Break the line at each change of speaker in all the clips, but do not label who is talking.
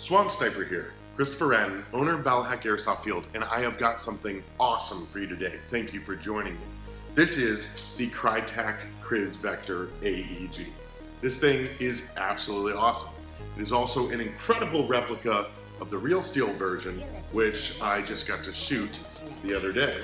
Swamp Sniper here, Christopher Wren, owner of Ballahack Airsoft Field, and I have got something awesome for you today. Thank you for joining me. This is the Krytac Kriss Vector AEG. This thing is absolutely awesome. It is also an incredible replica of the real steel version, which I just got to shoot the other day.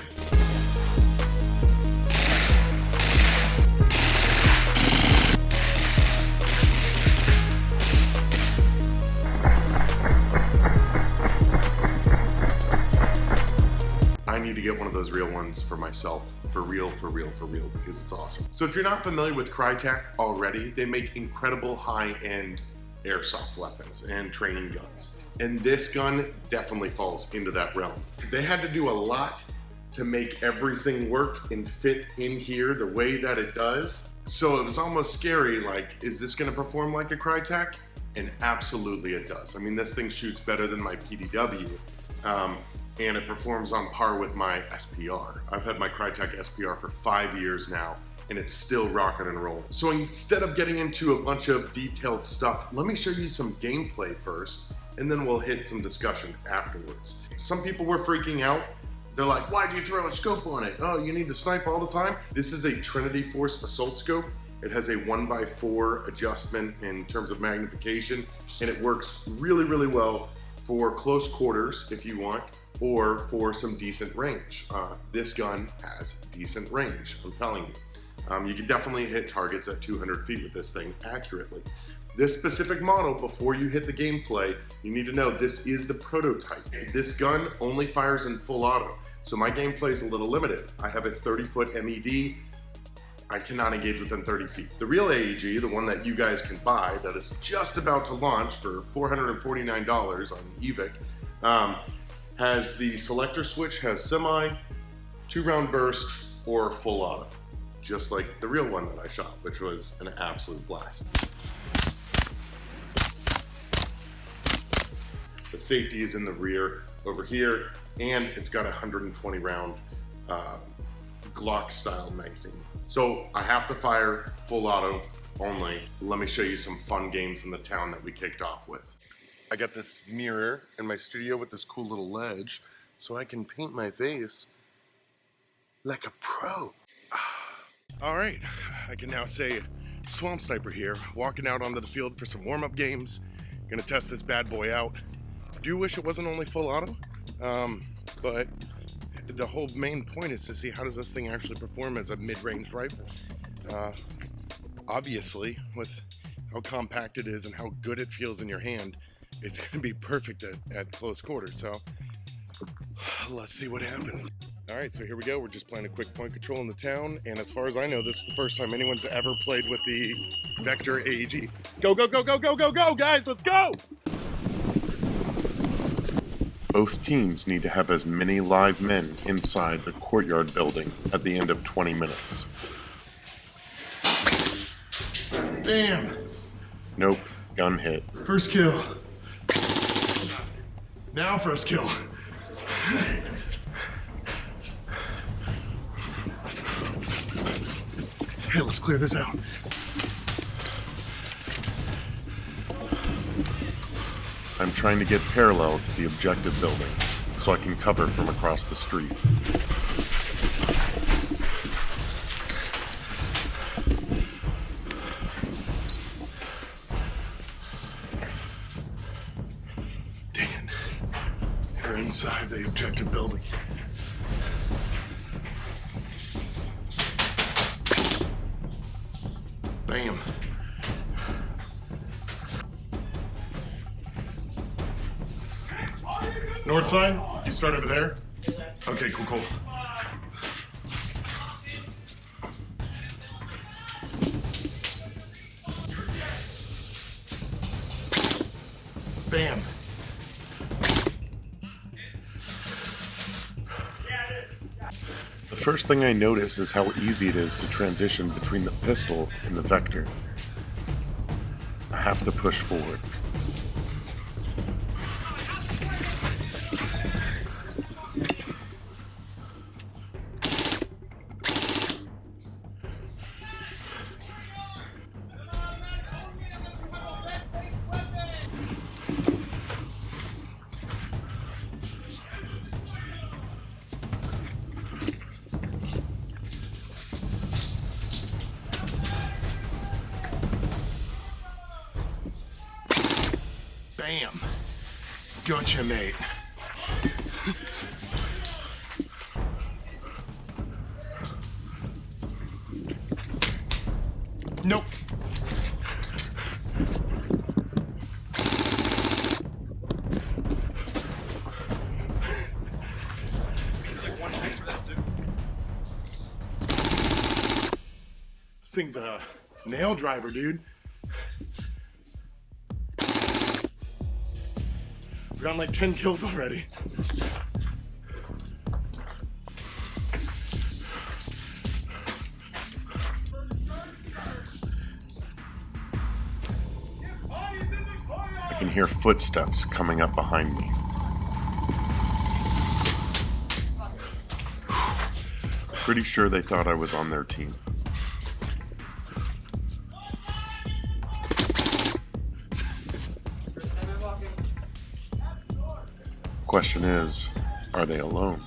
I need to get one of those real ones for myself, for real, because it's awesome. So if you're not familiar with Krytac already, they make incredible high-end airsoft weapons and training guns. And this gun definitely falls into that realm. They had to do a lot to make everything work and fit in here the way that it does. So it was almost scary, like, is this gonna perform like a Krytac? And absolutely it does. I mean, this thing shoots better than my PDW. And it performs on par with my SPR. I've had my Krytac SPR for 5 years now, and it's still rocking and rolling. So instead of getting into a bunch of detailed stuff, let me show you some gameplay first, and then we'll hit some discussion afterwards. Some people were freaking out. They're like, why'd you throw a scope on it? Oh, you need to snipe all the time? This is a Trinity Force assault scope. It has a 1x4 adjustment in terms of magnification, and it works really, really well for close quarters if you want, or for some decent range. This gun has decent range, I'm telling you. You can definitely hit targets at 200 feet with this thing accurately. This specific model, before you hit the gameplay, you need to know this is the prototype. This gun only fires in full auto, so my gameplay is a little limited. I have a 30-foot MED. I cannot engage within 30 feet. The real AEG, the one that you guys can buy, that is just about to launch for $449 on eVic, has the selector switch, has semi, 2-round burst, or full auto, just like the real one that I shot, which was an absolute blast. The safety is in the rear over here, and it's got a 120 round Glock style magazine. So I have to fire full auto only. Let me show you some fun games in the town that we kicked off with. I got this mirror in my studio with this cool little ledge, so I can paint my face like a pro. All right, I can now say Swamp Sniper here, walking out onto the field for some warm-up games. Gonna test this bad boy out. Do wish it wasn't only full auto, but the whole main point is to see how does this thing actually perform as a mid-range rifle. Obviously, with how compact it is and how good it feels in your hand, it's gonna be perfect at close quarters, so let's see what happens. All right, so here we go. We're just playing a quick point control in the town, and as far as I know, this is the first time anyone's ever played with the Vector AEG. Go, go, go, go, go, go, go, guys, let's go!
Both teams need to have as many live men inside the courtyard building at the end of 20 minutes.
Damn!
Nope, gun hit.
First kill. Now first kill. Hey, let's clear this out.
I'm trying to get parallel to the objective building so I can cover from across the street.
Dang it. They're inside the objective building. Bam. North side? You start over there? Okay, cool, cool. Bam.
The first thing I notice is how easy it is to transition between the pistol and the Vector. I have to push forward.
Bam. Gotcha, mate. Nope. This thing's a nail driver, dude. We've gotten like 10 kills already.
I can hear footsteps coming up behind me. Pretty sure they thought I was on their team. Question is, are they alone?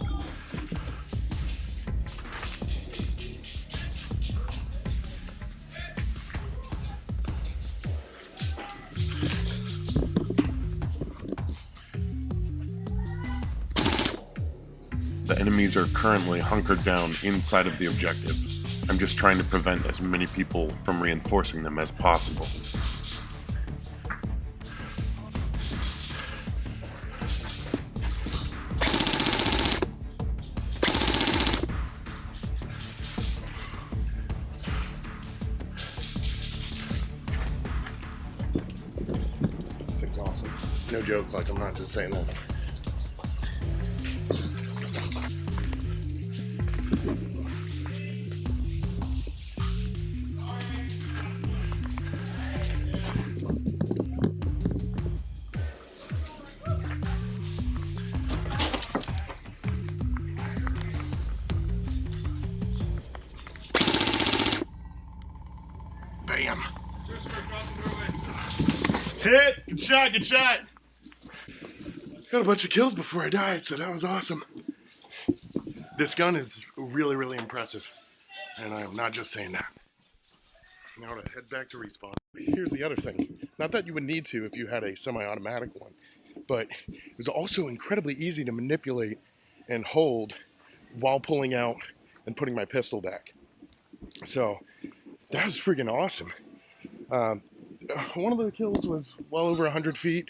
The enemies are currently hunkered down inside of the objective. I'm just trying to prevent as many people from reinforcing them as possible.
This thing's awesome. No joke, like I'm not just saying that. Bam. Hit! Good shot, good shot! Got a bunch of kills before I died, so that was awesome. This gun is really, really impressive. And I'm not just saying that. Now to head back to respawn. Here's the other thing. Not that you would need to if you had a semi-automatic one, but it was also incredibly easy to manipulate and hold while pulling out and putting my pistol back. So that was freaking awesome. One of the kills was well over 100 feet.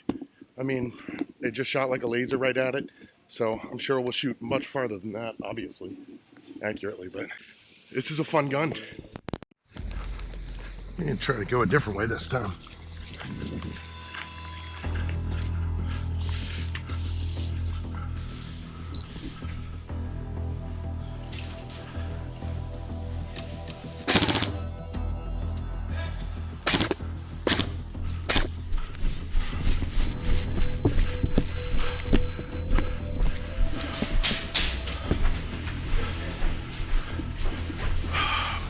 I mean, it just shot like a laser right at it. So I'm sure we'll shoot much farther than that, obviously, accurately. But this is a fun gun. I'm gonna try to go a different way this time.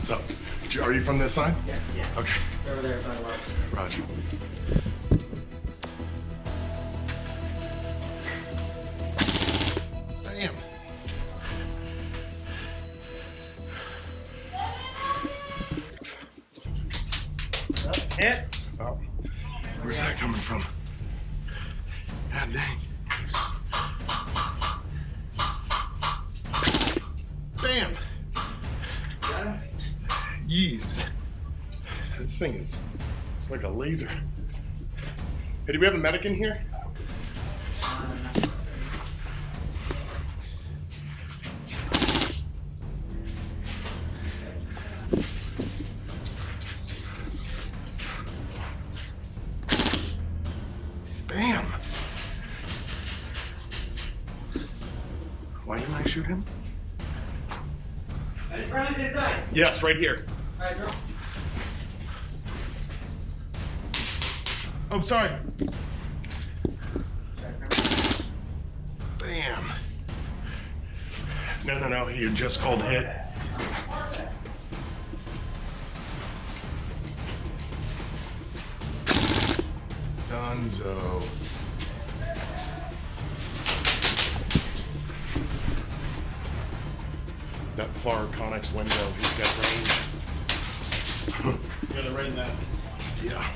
What's up? Are you from this side?
Yeah.
Okay.
Over there by the lodge.
Roger. Bam.
Hit.
Oh, where's that coming from? God dang. Bam.
Got him?
Yeez. This thing is like a laser. Hey, do we have a medic in here? Bam. Why didn't I shoot him?
Any friendlies inside?
Yes, right here.
All right, girl.
Oh, sorry. Bam. No, he had just called hit. Dunzo. That far Connex window, he's got range.
You gotta rain that.
Yeah.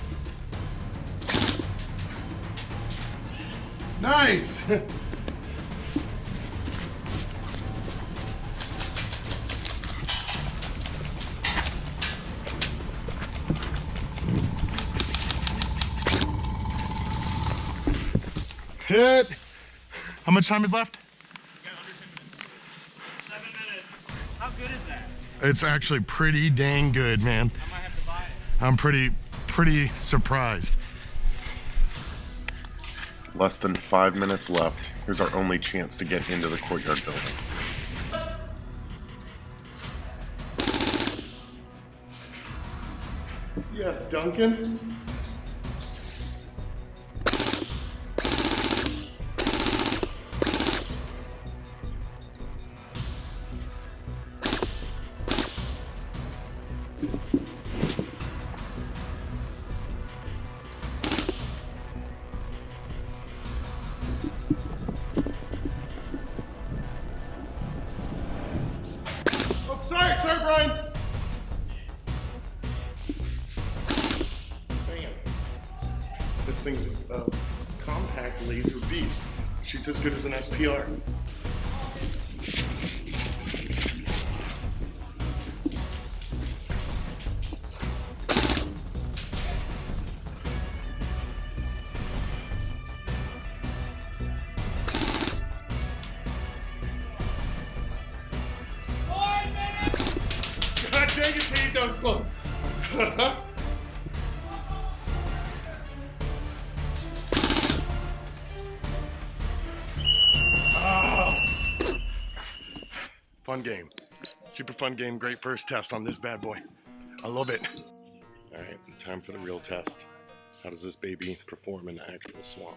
Nice! Hit! How much time is left?
You got under 10 minutes. 7 minutes. How good is that?
It's actually pretty dang good, man.
I might have to buy it.
I'm pretty surprised.
Less than 5 minutes left. Here's our only chance to get into the courtyard building.
Yes, Duncan. Oh, sorry, Brian. Damn. This thing's a compact laser beast. Shoots as good as an SPR. God dang it, Pete, that was close. Fun game. Super fun game. Great first test on this bad boy. I love it. All right, time for the real test. How does this baby perform in the actual swamp?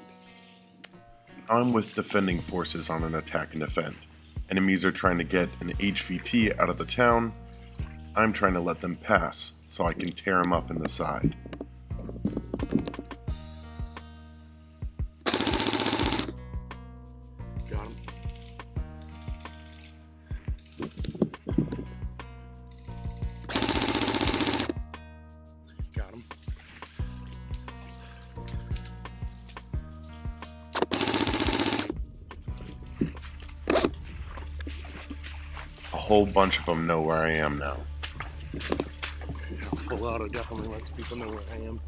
I'm with defending forces on an attack and defend. Enemies are trying to get an HVT out of the town. I'm trying to let them pass so I can tear them up in the side.
Got him. Got him.
A whole bunch of them know where I am now.
Full auto definitely lets people know where I am.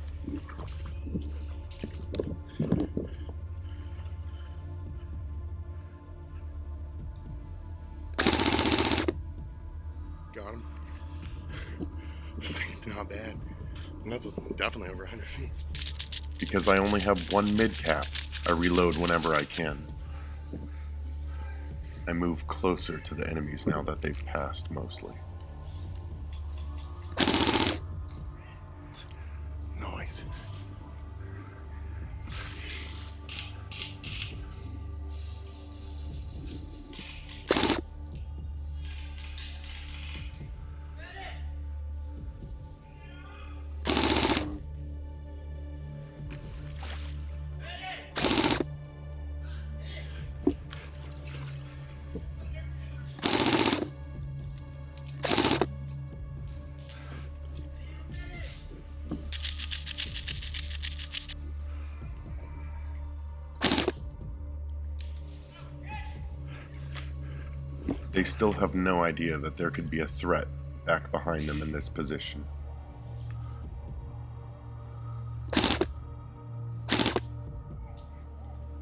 Got him. This thing's not bad. And that's definitely over 100 feet.
Because I only have one mid-cap, I reload whenever I can. I move closer to the enemies now that they've passed mostly.
Nice.
They still have no idea that there could be a threat back behind them in this position.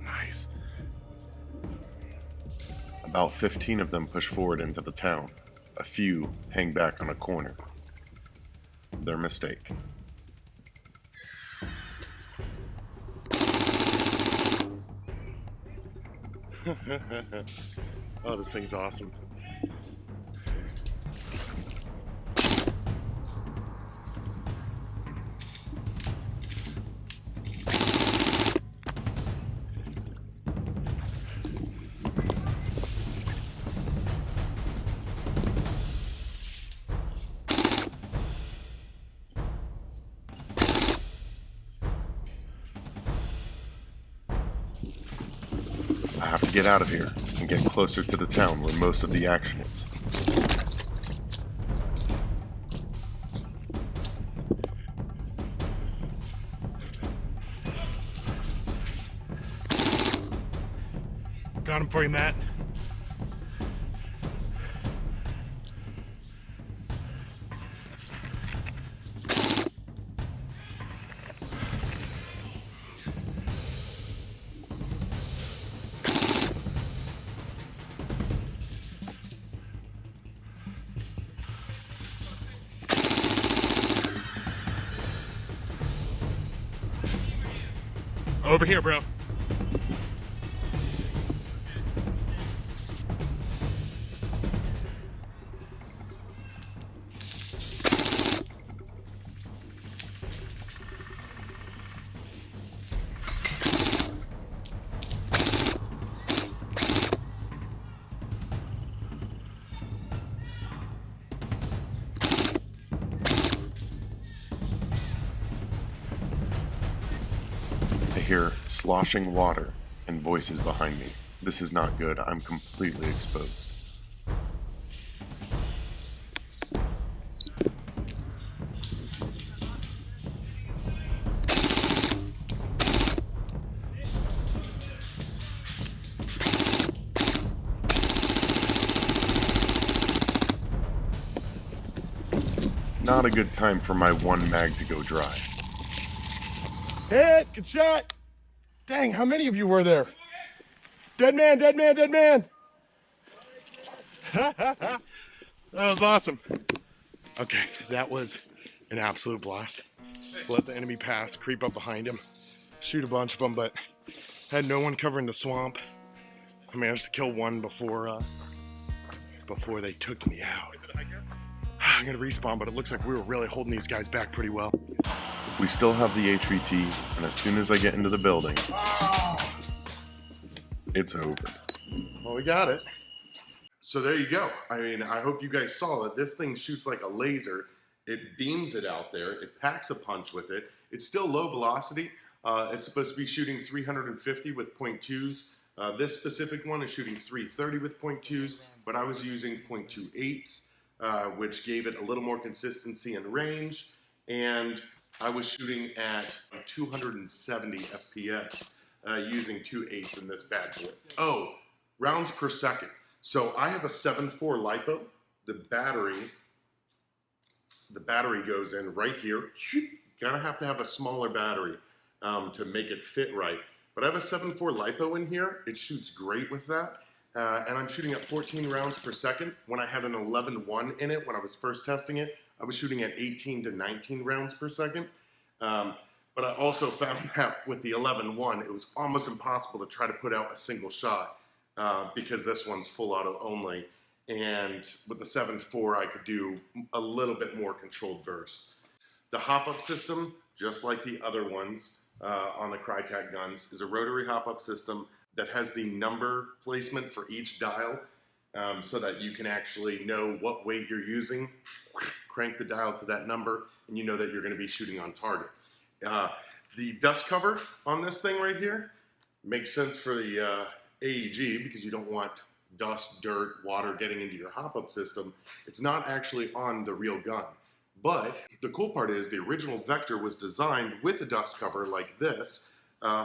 Nice.
About 15 of them push forward into the town. A few hang back on a corner. Their mistake.
Oh, this thing's awesome.
I have to get out of here and get closer to the town where most of the action is.
Got him for you, Matt. Over here, bro.
I hear sloshing water and voices behind me. This is not good. I'm completely exposed. Not a good time for my one mag to go dry.
Hit! Good shot! Dang, how many of you were there? Dead man, dead man, dead man! That was awesome. Okay, that was an absolute blast. Let the enemy pass, creep up behind him, shoot a bunch of them, but had no one covering the swamp. I managed to kill one before they took me out. I'm gonna respawn, but it looks like we were really holding these guys back pretty well.
We still have the HVT, and as soon as I get into the building, it's over.
Well, we got it.
So there you go. I mean, I hope you guys saw that this thing shoots like a laser. It beams it out there. It packs a punch with it. It's still low velocity. It's supposed to be shooting 350 with .2s. This specific one is shooting 330 with .2s, but I was using .28s, which gave it a little more consistency and range. And I was shooting at 270 FPS using 2.8s in this bad boy. Oh, rounds per second. So I have a 7.4 LiPo. The battery goes in right here. Gotta have to have a smaller battery to make it fit right. But I have a 7.4 LiPo in here. It shoots great with that. And I'm shooting at 14 rounds per second. When I had an 11.1 in it, when I was first testing it, I was shooting at 18 to 19 rounds per second. But I also found that with the 11.1, it was almost impossible to try to put out a single shot because this one's full auto only. And with the 7.4, I could do a little bit more controlled burst. The hop-up system, just like the other ones on the Krytac guns, is a rotary hop-up system that has the number placement for each dial so that you can actually know what weight you're using, crank the dial to that number, and you know that you're going to be shooting on target. The dust cover on this thing right here makes sense for the AEG because you don't want dust, dirt, water getting into your hop-up system. It's not actually on the real gun. But the cool part is the original Vector was designed with a dust cover like this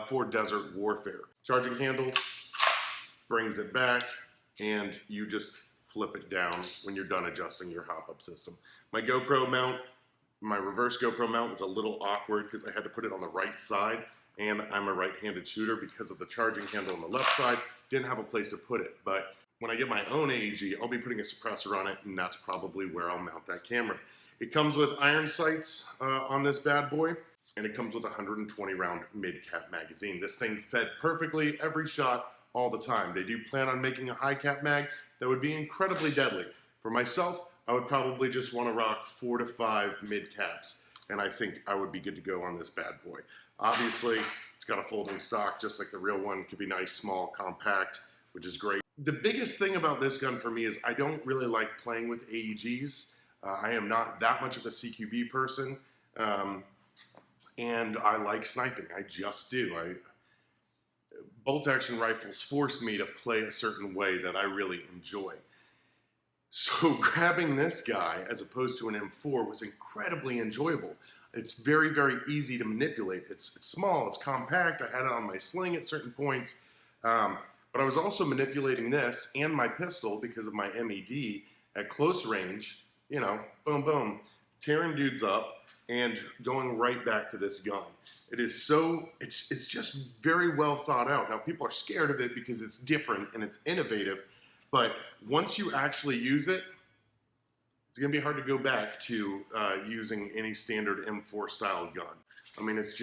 for desert warfare. Charging handle brings it back and you just flip it down when you're done adjusting your hop-up system. My GoPro mount, my reverse GoPro mount was a little awkward because I had to put it on the right side, and I'm a right-handed shooter because of the charging handle on the left side. Didn't have a place to put it, but when I get my own AEG, I'll be putting a suppressor on it, and that's probably where I'll mount that camera. It comes with iron sights on this bad boy, and it comes with a 120 round mid-cap magazine. This thing fed perfectly every shot all the time. They do plan on making a high cap mag that would be incredibly deadly. For myself, I would probably just want to rock 4 to 5 mid caps, and I think I would be good to go on this bad boy. Obviously, it's got a folding stock just like the real one. It could be nice, small, compact, which is great. The biggest thing about this gun for me is I don't really like playing with AEGs. I am not that much of a CQB person. And I like sniping. I just do. Bolt action rifles force me to play a certain way that I really enjoy. So grabbing this guy as opposed to an M4 was incredibly enjoyable. It's very, very easy to manipulate. It's small, it's compact. I had it on my sling at certain points. But I was also manipulating this and my pistol because of my MED at close range, you know, boom, boom, tearing dudes up and going right back to this gun. It is so, it's just very well thought out. Now, people are scared of it because it's different and it's innovative, but once you actually use it, it's gonna be hard to go back to using any standard M4 style gun. I mean, it's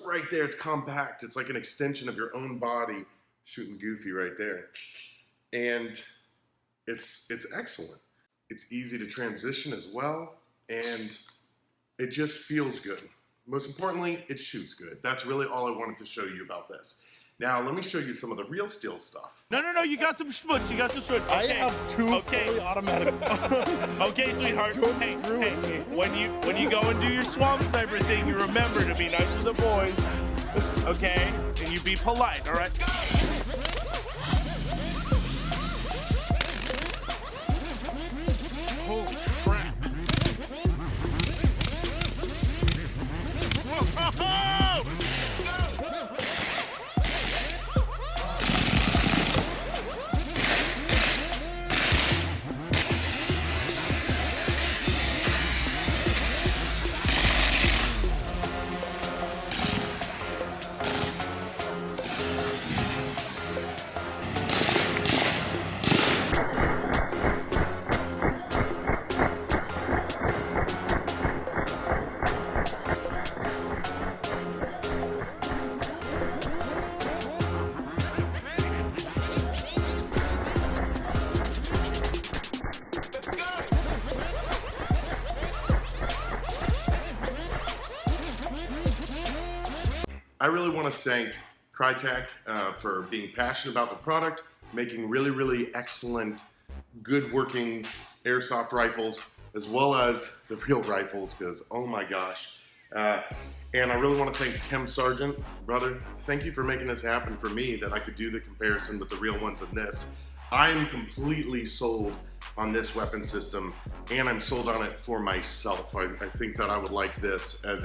right there, it's compact, it's like an extension of your own body, shooting goofy right there. And it's excellent. It's easy to transition as well, and it just feels good. Most importantly, it shoots good. That's really all I wanted to show you about this. Now, let me show you some of the real steel stuff.
No, you got some schmutz, you got some schmutz. Okay.
I have two fully automatic.
Okay, sweetheart.
Don't
Hey,
screw with me.
when you go and do your swamp sniper thing, you remember to be nice to the boys, okay? And you be polite, all right? Holy crap.
I really want to thank Krytac for being passionate about the product, making really excellent, good working airsoft rifles, as well as the real rifles, because oh my gosh. And I really want to thank Tim Sargent, brother. Thank you for making this happen for me, that I could do the comparison with the real ones in this. I'm completely sold on this weapon system, and I'm sold on it for myself. I think that I would like this as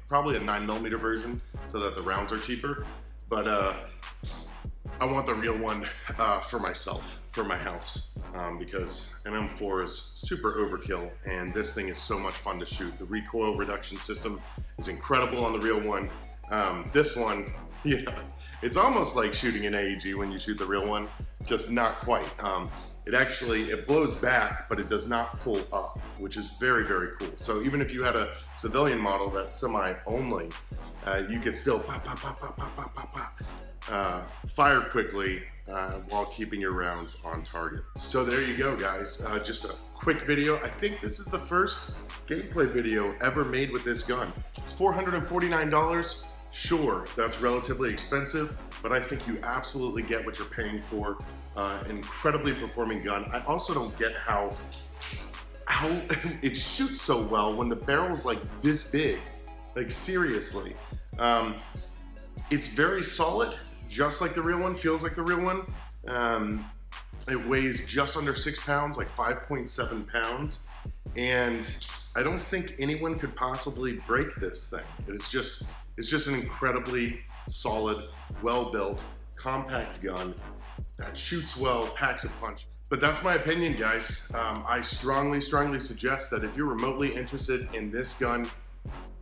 probably a 9mm version, so that the rounds are cheaper. But I want the real one for myself, for my house, because an M4 is super overkill, and this thing is so much fun to shoot. The recoil reduction system is incredible on the real one. This one, yeah, it's almost like shooting an AEG when you shoot the real one, just not quite. It blows back, but it does not pull up, which is very cool. So even if you had a civilian model that's semi-only, you could still fire quickly while keeping your rounds on target. So there you go, guys. Just a quick video. I think this is the first gameplay video ever made with this gun. It's $449. Sure, that's relatively expensive, but I think you absolutely get what you're paying for. Incredibly performing gun. I also don't get how it shoots so well when the barrel's like this big. Like seriously. It's very solid, just like the real one, feels like the real one. It weighs just under 6 pounds, like 5.7 pounds. And I don't think anyone could possibly break this thing. It's just an incredibly solid, well-built, compact gun that shoots well, packs a punch. But that's my opinion, guys. I strongly suggest that if you're remotely interested in this gun,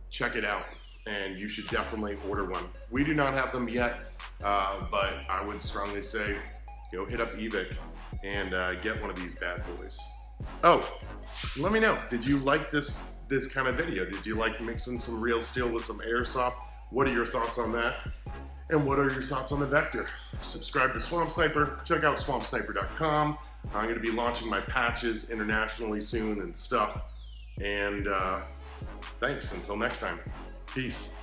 check it out, and you should definitely order one. We do not have them yet, but I would strongly say, go hit up eVic and get one of these bad boys. Oh, let me know, did you like this kind of video? Did you like mixing some real steel with some airsoft? What are your thoughts on that? And what are your thoughts on the Vector? Subscribe to Swamp Sniper, check out swampsniper.com. I'm gonna be launching my patches internationally soon and stuff. And thanks, until next time, peace.